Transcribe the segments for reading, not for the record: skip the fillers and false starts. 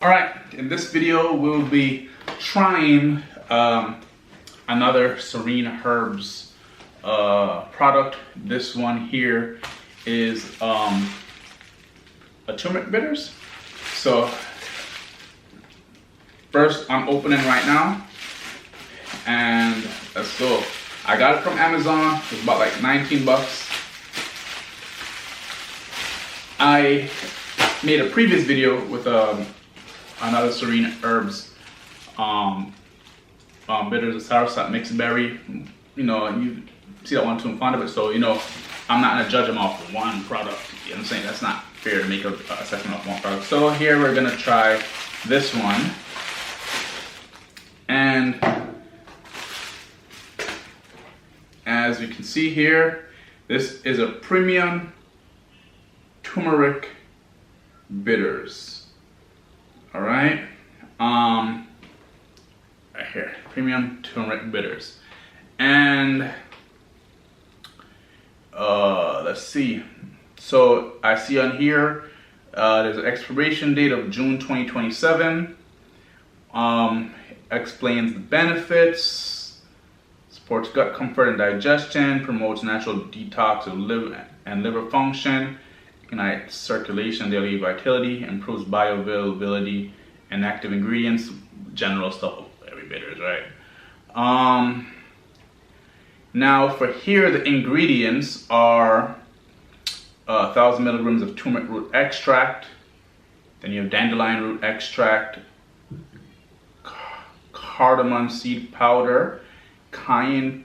Alright, in this video we'll be trying another Serene Herbs product. This one here is a turmeric bitters. So first I'm opening right now and let's go. I got it from Amazon. It's about like 19 bucks. I made a previous video with another Serene Herbs bitters, a soursop mixed berry. You know, you see that one too, I'm fond of it, so you know I'm not gonna judge them off one product. You know what I'm saying? That's not fair to make a assessment off one product. So here we're gonna try this one, and as you can see here, this is a premium turmeric bitters. All right, right here, premium turmeric bitters, and let's see. So I see on here there's an expiration date of June 2027. Explains the benefits, supports gut comfort and digestion, promotes natural detox of liver and liver function, ignites circulation, daily vitality, improves bioavailability and active ingredients, general stuff of every bitters, right? Now for here, the ingredients are 1,000 milligrams of turmeric root extract, then you have dandelion root extract, cardamom seed powder, cayenne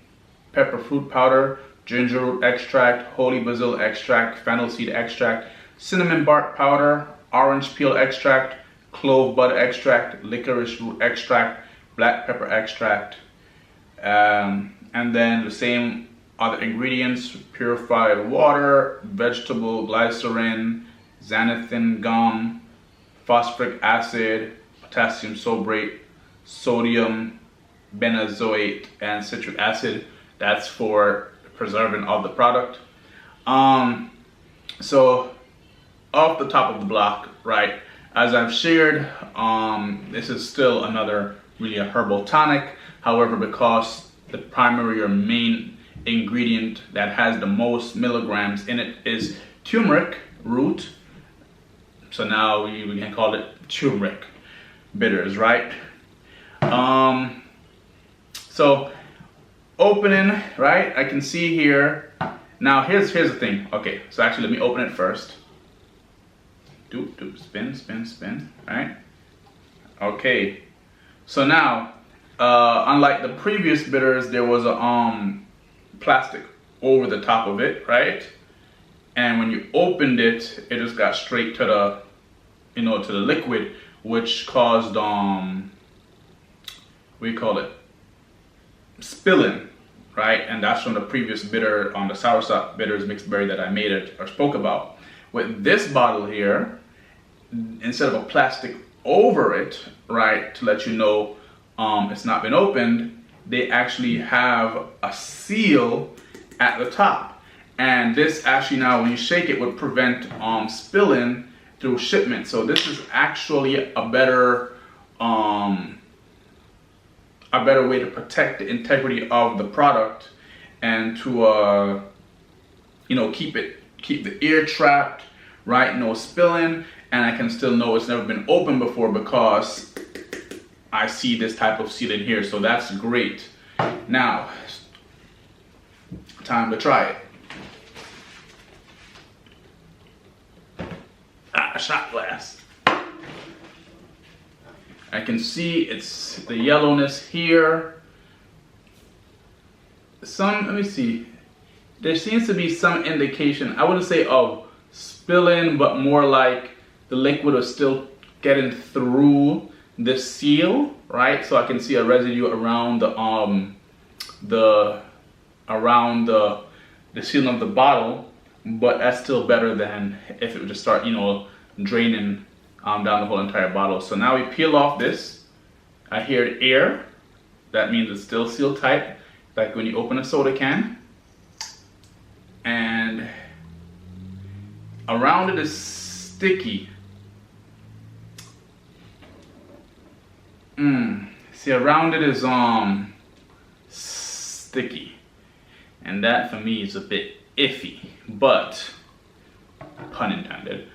pepper fruit powder, ginger root extract, holy basil extract, fennel seed extract, cinnamon bark powder, orange peel extract, clove bud extract, licorice root extract, black pepper extract, and then the same other ingredients: purified water, vegetable glycerin, xanthan gum, phosphoric acid, potassium sorbate, sodium benzoate, and citric acid. That's for preserving of the product. So off the top of the block, right, as I've shared, this is still another really a herbal tonic. However, because the primary or main ingredient that has the most milligrams in it is turmeric root, so now we can call it turmeric bitters, right? So opening, right, I can see here. Now here's the thing. Okay, so actually let me open it first. Spin, right? Okay, so now unlike the previous bitters, there was a plastic over the top of it, right? And when you opened it, it just got straight to the, you know, to the liquid, which caused we call it spilling, right? And that's from the previous bitter on the soursop bitters mixed berry that I made it or spoke about. With this bottle here, instead of a plastic over it, right, to let you know it's not been opened, they actually have a seal at the top. And this actually now, when you shake it, would prevent spilling through shipment. So this is actually a better way to protect the integrity of the product and to you know, keep the air trapped, right, no spilling, and I can still know it's never been opened before because I see this type of seal in here. So that's great. Now time to try it. A shot glass. I can see it's the yellowness here. Let me see. There seems to be some indication, I wouldn't say of spilling, but more like the liquid is still getting through the seal, right? So I can see a residue around the seal of the bottle, but that's still better than if it would just start, you know, draining down the whole entire bottle. So now we peel off this. I hear air. That means it's still sealed tight, like when you open a soda can. And around it is sticky. See, around it is sticky, and that for me is a bit iffy, but pun intended.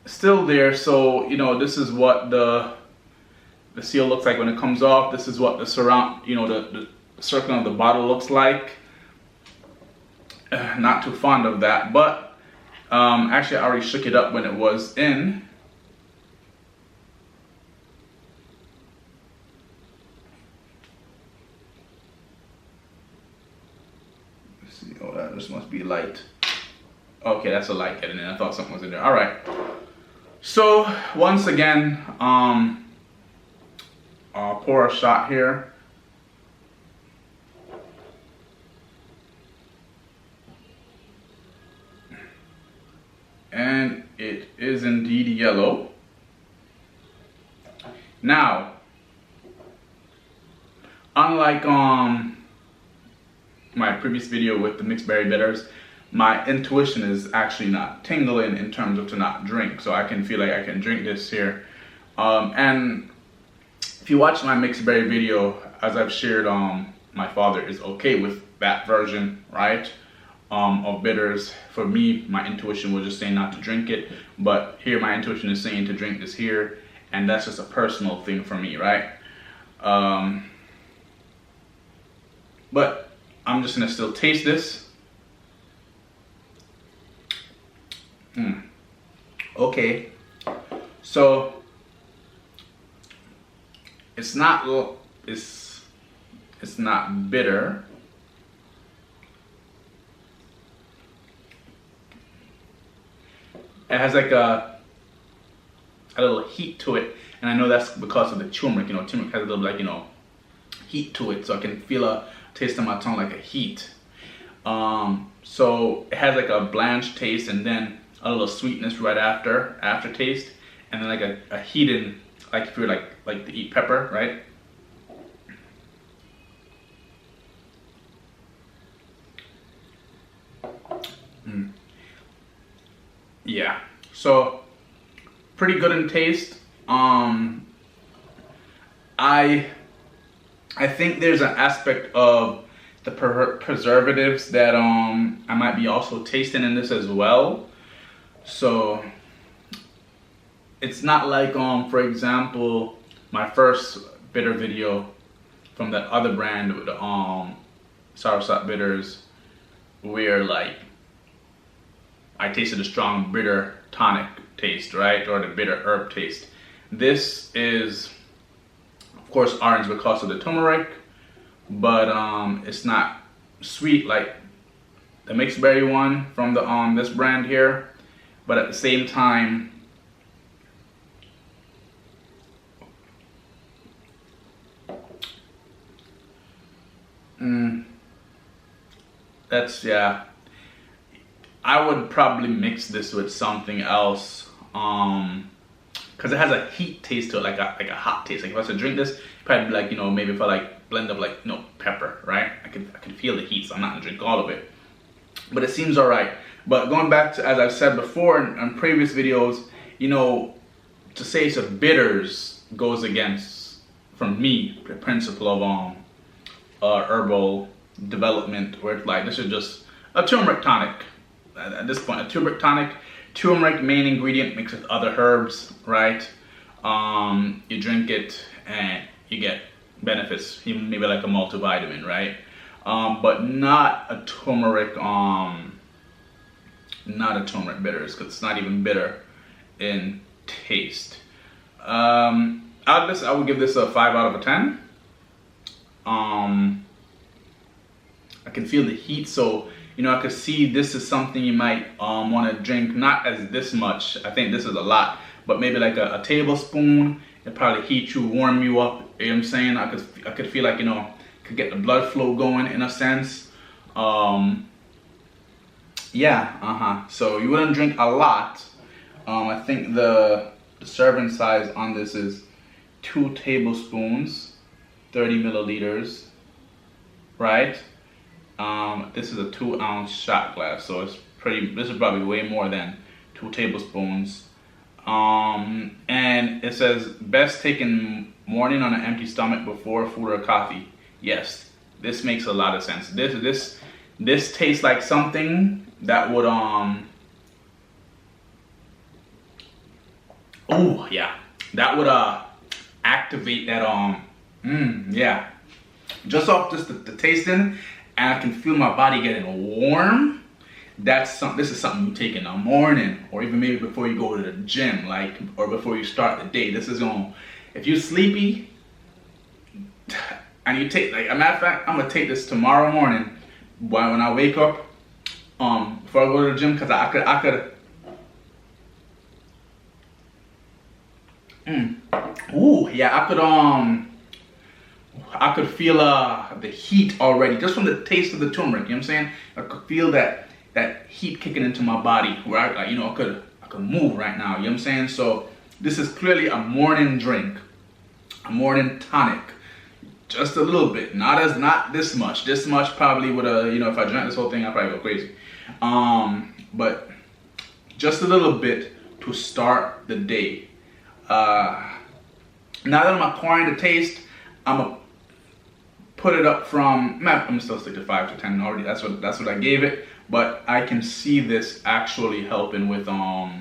Still there. So you know, this is what the seal looks like when it comes off. This is what the surround, you know, the circle of the bottle looks like. Not too fond of that, but actually I already shook it up when it was in. Let's see. Oh, this must be light. Okay, that's a light getting in. I thought something was in there. All right. So once again, I'll pour a shot here. And it is indeed yellow. Now, unlike my previous video with the mixed berry bitters, my intuition is actually not tingling in terms of to not drink. So I can feel like I can drink this here. And if you watch my mixed berry video, as I've shared, my father is okay with that version, right? Of bitters. For me, my intuition was just saying not to drink it, but here my intuition is saying to drink this here, and that's just a personal thing for me, right? But I'm just gonna still taste this. Okay, so it's not bitter. It has like a little heat to it, and I know that's because of the turmeric. You know, turmeric has a little, like, you know, heat to it, so I can feel a taste on my tongue, like a heat. So it has like a blanched taste, and then a little sweetness right aftertaste, and then like a heated, like if you're like to eat pepper, right? Yeah, so pretty good in taste. I think there's an aspect of the preservatives that I might be also tasting in this as well. So it's not like for example, my first bitter video from that other brand with the soursop bitters, where like I tasted a strong bitter tonic taste, right? Or the bitter herb taste. This is, of course, orange because of the turmeric, but it's not sweet like the mixed berry one from the this brand here. But at the same time, that's, yeah. I would probably mix this with something else, because it has a heat taste to it, like a hot taste. Like if I was to drink this, probably be like, you know, maybe if I like blend up like, you know, pepper, right? I can feel the heat, so I'm not gonna drink all of it. But it seems alright. But going back to, as I've said before in previous videos, you know, to say it's a bitters goes against, from me, the principle of herbal development, where it's like this is just a turmeric tonic. At this point, a turmeric tonic, turmeric main ingredient mixed with other herbs, right? You drink it and you get benefits, even maybe like a multivitamin, right? But not a turmeric, bitters, because it's not even bitter in taste. I would give this a 5 out of 10. I can feel the heat, so you know, I could see this is something you might want to drink, not as this much. I think this is a lot, but maybe like a tablespoon. It probably heat you, warm you up. You know what I'm saying? I could feel like, you know, could get the blood flow going in a sense. Yeah, so you wouldn't drink a lot. I think the serving size on this is 2 tablespoons, 30 milliliters, right? This is a 2-ounce shot glass, so it's pretty. This is probably way more than 2 tablespoons. And it says best taken morning on an empty stomach before food or coffee. Yes, this makes a lot of sense. This tastes like something that would oh yeah, that would activate that yeah, just off just the tasting, and I can feel my body getting warm. This is something you take in the morning, or even maybe before you go to the gym, like, or before you start the day. This is going, if you're sleepy and you take, like, a matter of fact, I'm gonna take this tomorrow morning when I wake up, before I go to the gym, because I could ooh yeah, I could feel the heat already just from the taste of the turmeric. You know what I'm saying? I could feel that heat kicking into my body, where I could move right now. You know what I'm saying? So this is clearly a morning drink, a morning tonic. Just a little bit, not this much. This much probably would if I drank this whole thing, I'd probably go crazy. But just a little bit to start the day. Now that I'm acquiring the taste, I'm gonna put it up from. I'm still stick to 5 to 10 already. That's what I gave it. But I can see this actually helping with cause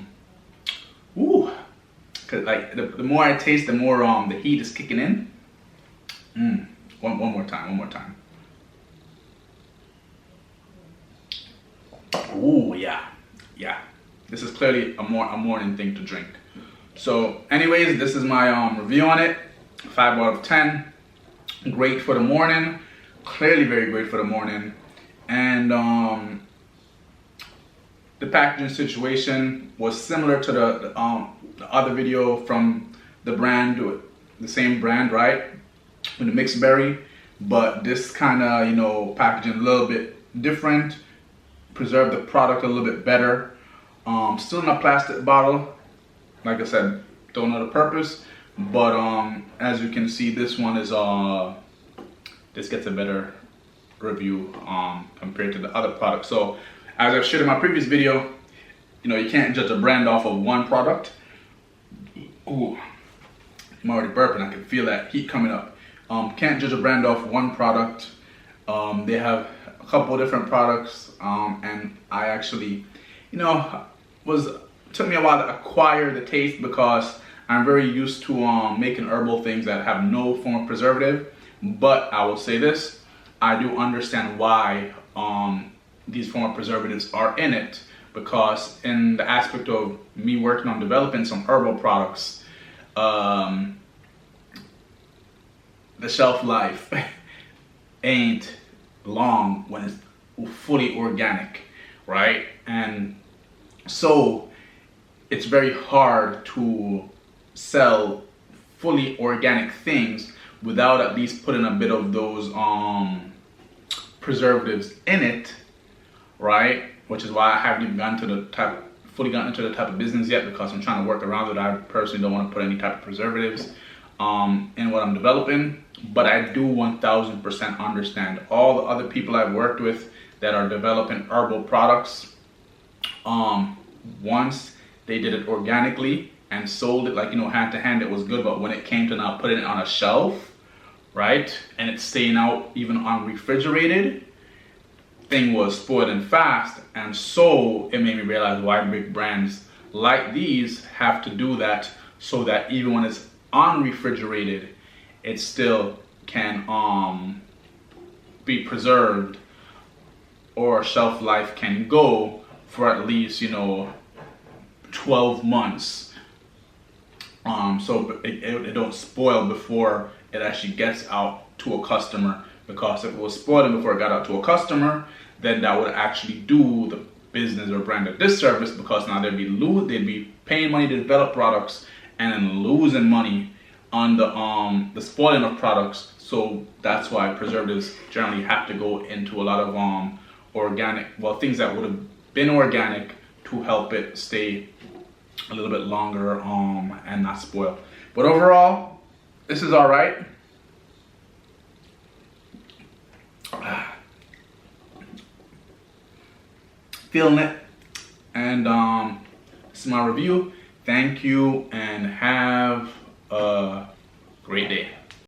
like the more I taste, the more the heat is kicking in. One more time. Ooh yeah. This is clearly a morning thing to drink. So, anyways, this is my review on it. 5 out of 10. Great for the morning. Clearly very great for the morning. And the packaging situation was similar to the other video from the brand, the same brand, right? With the mixed berry, but this kind of packaging a little bit different, preserve the product a little bit better. Still in a plastic bottle, like I said, don't know the purpose, but as you can see, this one is this gets a better review compared to the other product. So as I've shared in my previous video, you can't judge a brand off of one product. Ooh, I'm already burping. I can feel that heat coming up. Can't judge a brand off one product. They have a couple different products, and I actually, took me a while to acquire the taste, because I'm very used to making herbal things that have no form of preservative. But I will say this, I do understand why these form of preservatives are in it, because in the aspect of me working on developing some herbal products, the shelf life ain't long when it's fully organic, right? And so it's very hard to sell fully organic things without at least putting a bit of those preservatives in it, right? Which is why I haven't even fully gotten into the type of business yet, because I'm trying to work around it. I personally don't want to put any type of preservatives in what I'm developing, but I do 1000% understand all the other people I've worked with that are developing herbal products. Once they did it organically and sold it, like, hand to hand, it was good, but when it came to now putting it on a shelf, right, and it's staying out even unrefrigerated, thing was spoiling fast. And so it made me realize why big brands like these have to do that, so that even when it's unrefrigerated, it still can be preserved, or shelf life can go for at least 12 months, so it don't spoil before it actually gets out to a customer. Because if it was spoiling before it got out to a customer, then that would actually do the business or brand a disservice, because now they'd be paying money to develop products and then losing money on the spoiling of products. So that's why preservatives generally have to go into a lot of organic, things that would have been organic, to help it stay a little bit longer and not spoil. But overall, this is all right. Feeling it. And this is my review. Thank you and have a great day.